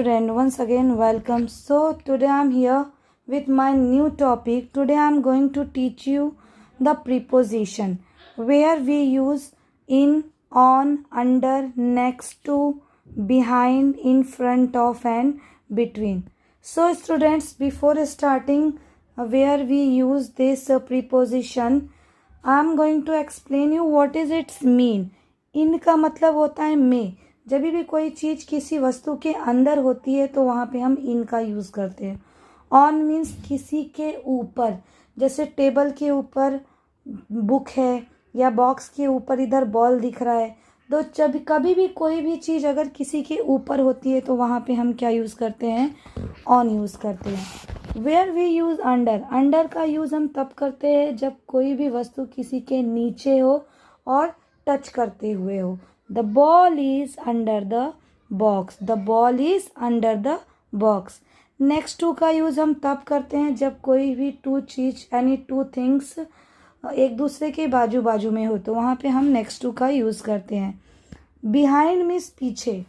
friend, once again welcome. So today I am here with my new topic. Today I am going to teach you the preposition where we use in, on, under, next to, behind, in front of and between. So students, before starting where we use this preposition, I am going to explain you what is its mean. इन का मतलब होता है में. जब भी कोई चीज़ किसी वस्तु के अंदर होती है तो वहाँ पे हम इन का यूज़ करते हैं. ऑन मीन्स किसी के ऊपर, जैसे टेबल के ऊपर बुक है या बॉक्स के ऊपर इधर बॉल दिख रहा है. तो जब कभी भी कोई भी चीज़ अगर किसी के ऊपर होती है तो वहाँ पे हम क्या यूज़ करते हैं? ऑन यूज़ करते हैं. Where we use under. Under का यूज़ हम तब करते हैं जब कोई भी वस्तु किसी के नीचे हो और टच करते हुए हो. The ball is under the box. The ball is under the box. Next to का यूज़ हम तब करते हैं जब कोई भी टू चीज़ यानी टू थिंग्स एक दूसरे के बाजू बाजू में हो तो वहाँ पे हम नेक्स्ट टू का यूज़ करते हैं. बिहाइंड मीन्स पीछे.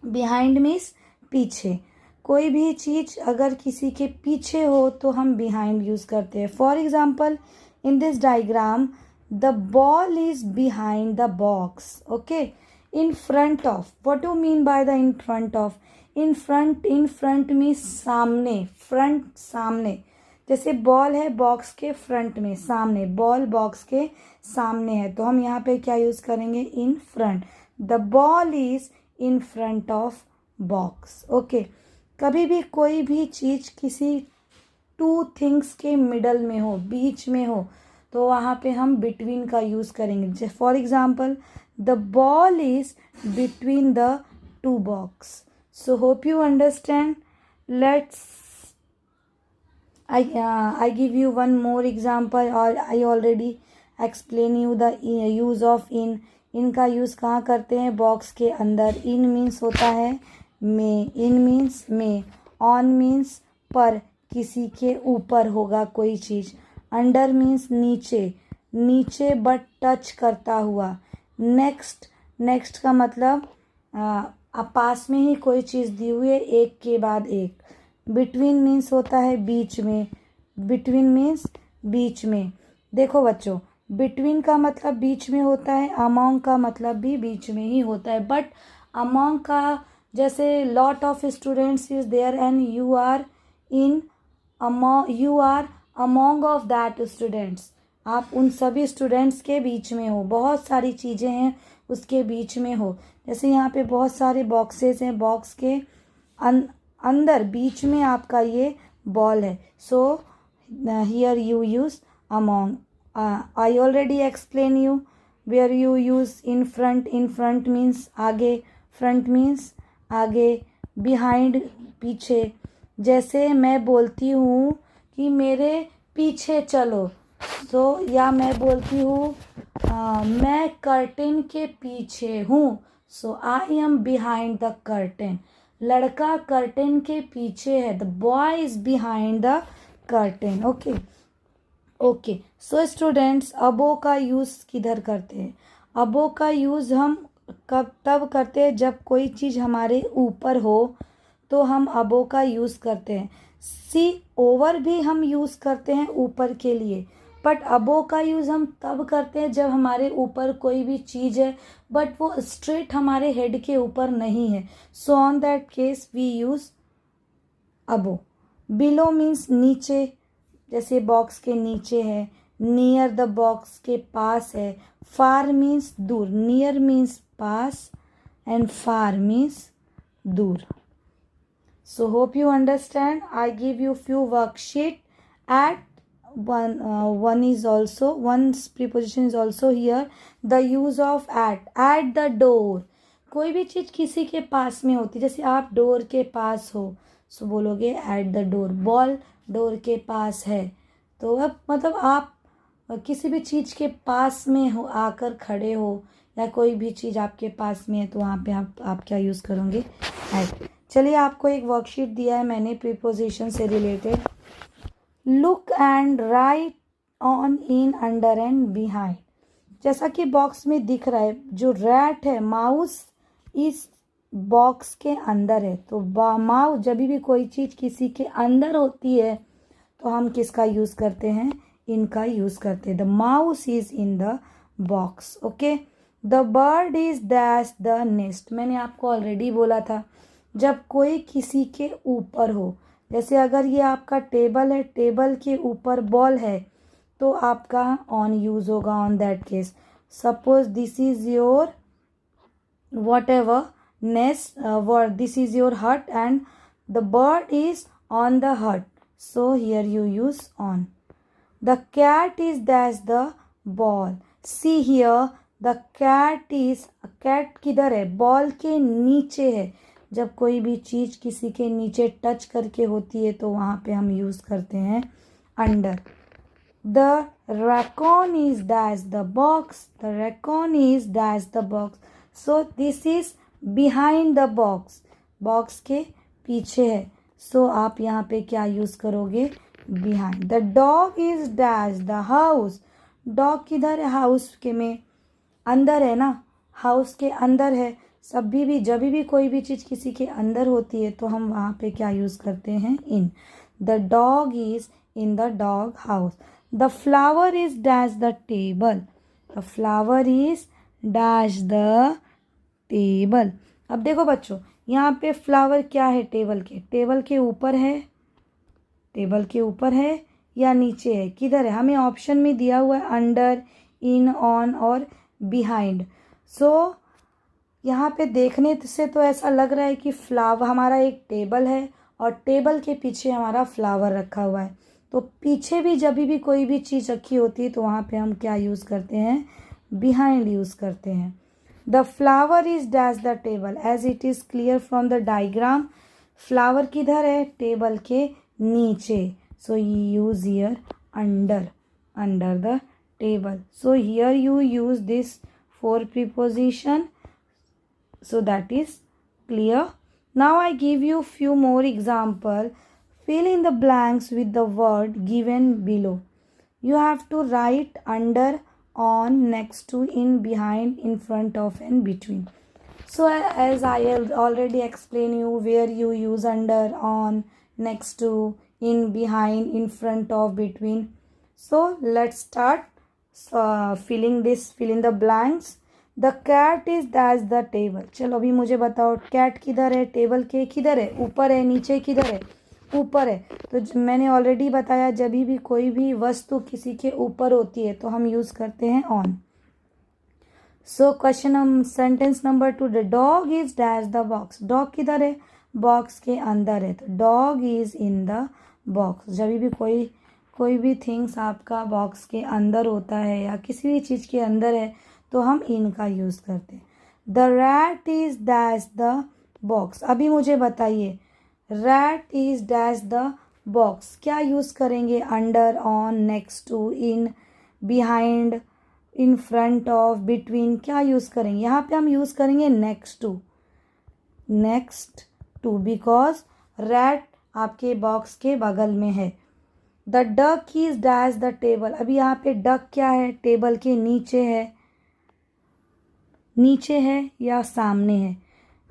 बिहाइंड मीन्स पीछे. कोई भी चीज़ अगर किसी के पीछे हो तो हम बिहाइंड यूज़ करते हैं. For example in this diagram the ball is behind the box. Okay, in front of. What do you mean by the in front of? In front means सामने. front सामने. जैसे बॉल है box के front में, सामने. Ball box के सामने है तो हम यहाँ पे क्या यूज़ करेंगे? In front. The ball is in front of box. Okay, कभी भी कोई भी चीज़ किसी टू थिंग्स के मिडल में हो, बीच में हो तो वहाँ पे हम बिटवीन का यूज़ करेंगे. For example the ball is between the two box. So hope you understand. Let's I give you one more example or I already explain you the use of in. इन का use कहाँ करते हैं? Box के अंदर. इन means होता है में. इन means में. ऑन मीन्स पर, किसी के ऊपर होगा कोई चीज़. अंडर मीन्स नीचे. नीचे बट टच करता हुआ. नेक्स्ट. नेक्स्ट का मतलब पास में ही कोई चीज़ दी हुई है एक के बाद एक. बिटवीन मीन्स होता है बीच में. बिटवीन मीन्स बीच में. देखो बच्चों, बिटवीन का मतलब बीच में होता है. अमोंग का मतलब भी बीच में ही होता है. बट अमोंग का जैसे lot of students is there and you are in you are among of that students. आप उन सभी स्टूडेंट्स के बीच में हो. बहुत सारी चीज़ें हैं उसके बीच में हो. जैसे यहाँ पे बहुत सारे बॉक्सेस हैं. बॉक्स के अंदर बीच में आपका ये बॉल है. So here you use among. I already explain you where you use in front. In front means आगे. फ्रंट मीन्स आगे. बिहाइंड पीछे. जैसे मैं बोलती हूँ कि मेरे पीछे चलो तो या मैं बोलती हूँ मैं कर्टेन के पीछे हूँ. So I am behind the curtain. लड़का कर्टेन के पीछे है. The boy is behind the curtain. Okay okay. So students, अबो का यूज़ किधर करते हैं? अबो का यूज़ हम कब तब करते हैं जब कोई चीज़ हमारे ऊपर हो तो हम अबो का यूज़ करते हैं. सी ओवर भी हम यूज़ करते हैं ऊपर के लिए. बट अबो का यूज़ हम तब करते हैं जब हमारे ऊपर कोई भी चीज़ है बट वो स्ट्रेट हमारे हेड के ऊपर नहीं है. So on that case we use above. Below means नीचे. जैसे बॉक्स के नीचे है. नियर द बॉक्स के पास है. फार मीन्स दूर. Near means pass and far means दूर. So hope you understand. I give you few worksheet. At one is also one preposition is also here. The use of at. At the door. कोई भी चीज़ किसी के पास में होती है. जैसे आप डोर के पास हो सो बोलोगे at the door. Ball door के पास है तो अब मतलब आप किसी भी चीज़ के पास में हो, आकर खड़े हो या कोई भी चीज़ आपके पास में है तो वहाँ पे आप क्या यूज़ करोगे? at. चलिए, आपको एक वर्कशीट दिया है मैंने प्रीपोजिशन से related. Look and right on, in, under and behind. जैसा कि बॉक्स में दिख रहा है, जो रैट है, माउस इज बॉक्स के अंदर है। तो माउस, जब भी कोई चीज़ किसी के अंदर होती है तो हम किसका यूज़ करते हैं? इनका यूज़ करते हैं। The mouse is in the box. Okay. The bird is dash the nest. मैंने आपको ऑलरेडी बोला था, जब कोई किसी के ऊपर हो, जैसे अगर ये आपका टेबल है, टेबल के ऊपर बॉल है, तो आपका ऑन यूज़ होगा on that case. Suppose this is your whatever nest, this is your hut and the bird is on the hut, so here you use on. The cat is dash the ball. See here, the cat is, cat किधर है? Ball के नीचे है। जब कोई भी चीज़ किसी के नीचे टच करके होती है तो वहाँ पे हम यूज़ करते हैं under. The raccoon is dash the box. The raccoon is dash the box. So this is behind the box. Box के पीछे है। So आप यहाँ पे क्या यूज़ करोगे? behind. The dog is dash the house. Dog किधर है? हाउस के में अंदर है ना, हाउस के अंदर है। जब भी कोई भी चीज़ किसी के अंदर होती है तो हम वहाँ पे क्या यूज़ करते हैं? In. The dog is in the dog house. The flower is dash the table. The flower is dash the table. अब देखो बच्चों, यहाँ पे फ्लावर क्या है? टेबल के ऊपर है, टेबल के ऊपर है या नीचे है? किधर है? हमें ऑप्शन में दिया हुआ है अंडर, इन, ऑन और बिहाइंड। सो यहाँ पे देखने से तो ऐसा लग रहा है कि फ्लावर, हमारा एक टेबल है और टेबल के पीछे हमारा फ्लावर रखा हुआ है। तो पीछे भी जब भी कोई भी चीज़ रखी होती है तो वहाँ पे हम क्या यूज़ करते हैं? बिहाइंड यूज़ करते हैं। The flower is dash the table as it is clear from the diagram. Flower किधर है? टेबल के नीचे। So use here under, under the table. So here you use this four preposition. So that is clear. Now I give you few more example. Fill in the blanks with the word given below. You have to write under, on, next to, in, behind, in front of and between. So as I have already explained you where you use under, on, next to, in, behind, in front of, between. So let's start fill in the blanks. The cat is dash the table. चलो अभी मुझे बताओ, cat किधर है? Table के किधर है? ऊपर है, नीचे किधर है? ऊपर है। तो मैंने ऑलरेडी बताया, जब भी कोई भी वस्तु किसी के ऊपर होती है तो हम यूज़ करते हैं on. So question sentence number 2, the dog is dash the box. Dog किधर है? बॉक्स के अंदर है, तो dog is in the box. जब भी कोई भी थिंग्स आपका बॉक्स के अंदर होता है या किसी भी चीज़ के अंदर है तो हम इनका यूज़ करते हैं। The rat is dash the box. अभी मुझे बताइए, rat is dash the box, क्या यूज़ करेंगे? Under, on, next to, in, behind, in front of, between, क्या यूज़ करेंगे? यहाँ पे हम यूज़ करेंगे नेक्स्ट टू, बिकॉज रैट आपके बॉक्स के बगल में है। The duck is dash the table. अभी यहाँ पे डक क्या है? टेबल के नीचे है या सामने है?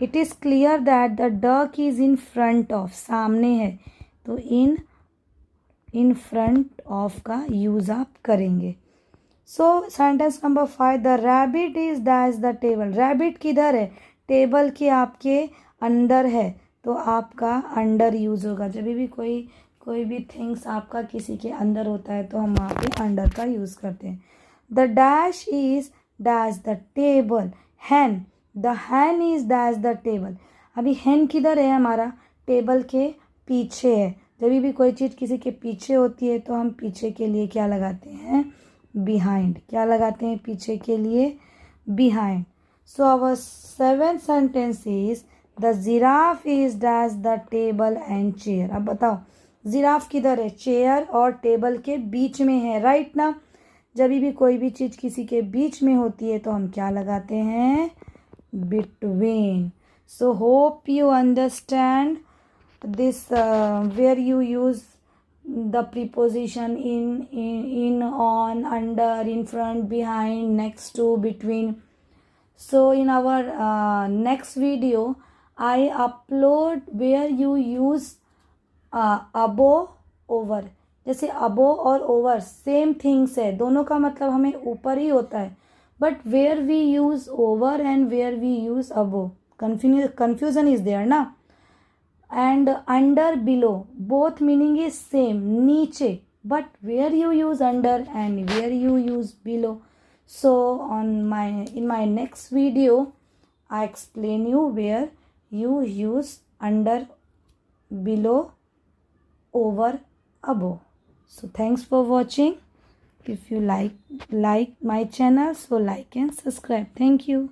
It is clear that the duck is in front of, सामने है, तो इन फ्रंट ऑफ का यूज़ आप करेंगे। सो sentence number 5, the rabbit is dash the table. Rabbit किधर है? टेबल के आपके अंदर है, तो आपका अंडर यूज़ होगा। जब भी कोई भी थिंग्स आपका किसी के अंदर होता है तो हम वहाँ पे अंडर का यूज़ करते हैं। The dash is dash the table. Hen, the hen is dash the table. अभी हैन किधर है? हमारा टेबल के पीछे है। जब भी कोई चीज़ किसी के पीछे होती है तो हम पीछे के लिए क्या लगाते हैं? बिहाइंड. क्या लगाते हैं पीछे के लिए? Behind. So our 7th sentence is the giraffe is dash the table and chair. अब बताओ, जिराफ किधर है? चेयर और टेबल के बीच में है, राइट ना? जब भी कोई भी चीज़ किसी के बीच में होती है तो हम क्या लगाते हैं? Between. So hope you understand this where you use the preposition in, on, under, in front, behind, next to, between. So in our next video I upload where you use above over. जैसे above और over same things है, दोनों का मतलब हमें ऊपर ही होता है, but where we use over and where we use above, confusion is there ना. And under, below, both meaning is same, नीचे, but where you use under and where you use below. So in my next video I explain you where you use under, below, over, above. So thanks for watching. If you like my channel, so like and subscribe. Thank you.